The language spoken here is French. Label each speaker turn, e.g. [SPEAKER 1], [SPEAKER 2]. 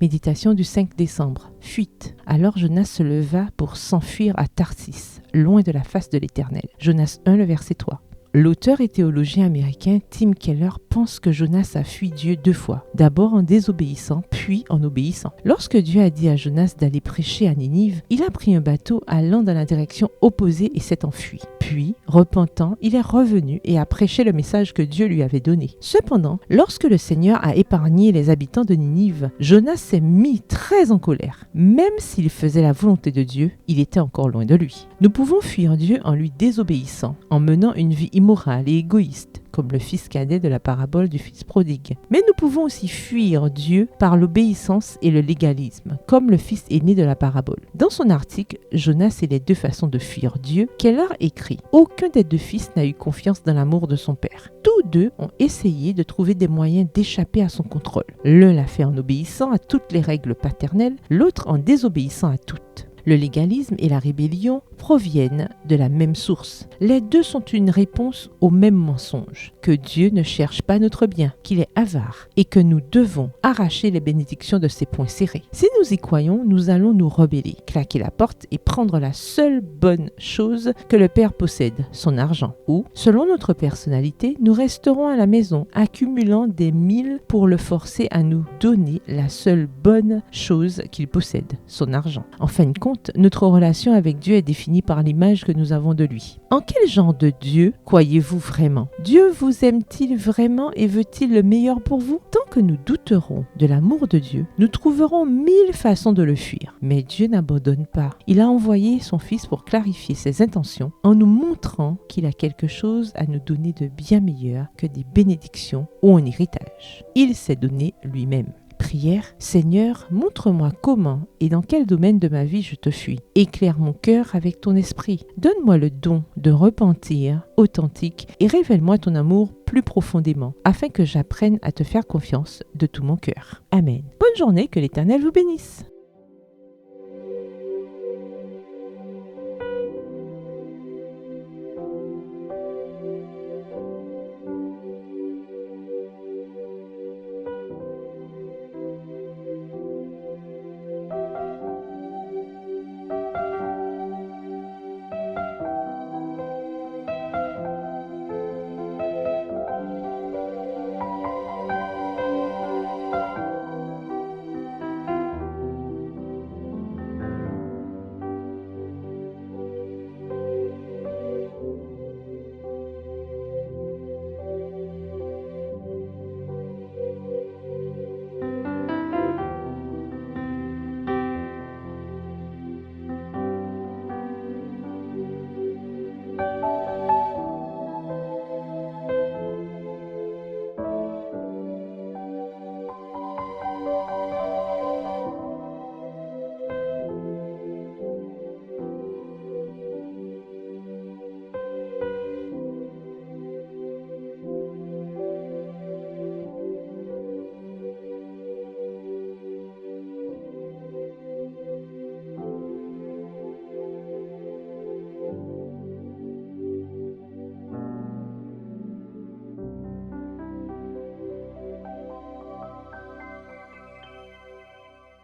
[SPEAKER 1] Méditation du 5 décembre. Fuite. Alors Jonas se leva pour s'enfuir à Tarsis, loin de la face de l'Éternel. Jonas 1, le verset 3. L'auteur et théologien américain Tim Keller pense que Jonas a fui Dieu 2 fois, d'abord en désobéissant, puis en obéissant. Lorsque Dieu a dit à Jonas d'aller prêcher à Ninive, il a pris un bateau allant dans la direction opposée et s'est enfui. Puis, repentant, il est revenu et a prêché le message que Dieu lui avait donné. Cependant, lorsque le Seigneur a épargné les habitants de Ninive, Jonas s'est mis très en colère. Même s'il faisait la volonté de Dieu, il était encore loin de lui. Nous pouvons fuir Dieu en lui désobéissant, en menant une vie immorale et égoïste, comme le fils cadet de la parabole du fils prodigue. Mais nous pouvons aussi fuir Dieu par l'obéissance et le légalisme, comme le fils aîné de la parabole. Dans son article « Jonas et les 2 façons de fuir Dieu », Keller écrit « Aucun des 2 fils n'a eu confiance dans l'amour de son père. Tous 2 ont essayé de trouver des moyens d'échapper à son contrôle. L'un l'a fait en obéissant à toutes les règles paternelles, l'autre en désobéissant à toutes. Le légalisme et la rébellion proviennent de la même source. Les 2 sont une réponse au même mensonge, que Dieu ne cherche pas notre bien, qu'il est avare et que nous devons arracher les bénédictions de ses poings serrés. Si nous y croyons, nous allons nous rebeller, claquer la porte et prendre la seule bonne chose que le Père possède, son argent. Ou, selon notre personnalité, nous resterons à la maison, accumulant des 1000 pour le forcer à nous donner la seule bonne chose qu'il possède, son argent. En fin de compte, notre relation avec Dieu est définie par l'image que nous avons de lui. En quel genre de Dieu croyez-vous vraiment? Dieu vous aime-t-il vraiment et veut-il le meilleur pour vous? Tant que nous douterons de l'amour de Dieu, nous trouverons 1000 façons de le fuir. Mais Dieu n'abandonne pas. Il a envoyé son Fils pour clarifier ses intentions en nous montrant qu'il a quelque chose à nous donner de bien meilleur que des bénédictions ou un héritage. Il s'est donné lui-même. Prière, Seigneur, montre-moi comment et dans quel domaine de ma vie je te fuis. Éclaire mon cœur avec ton esprit. Donne-moi le don de repentir authentique et révèle-moi ton amour plus profondément afin que j'apprenne à te faire confiance de tout mon cœur. Amen. Bonne journée, que l'Éternel vous bénisse.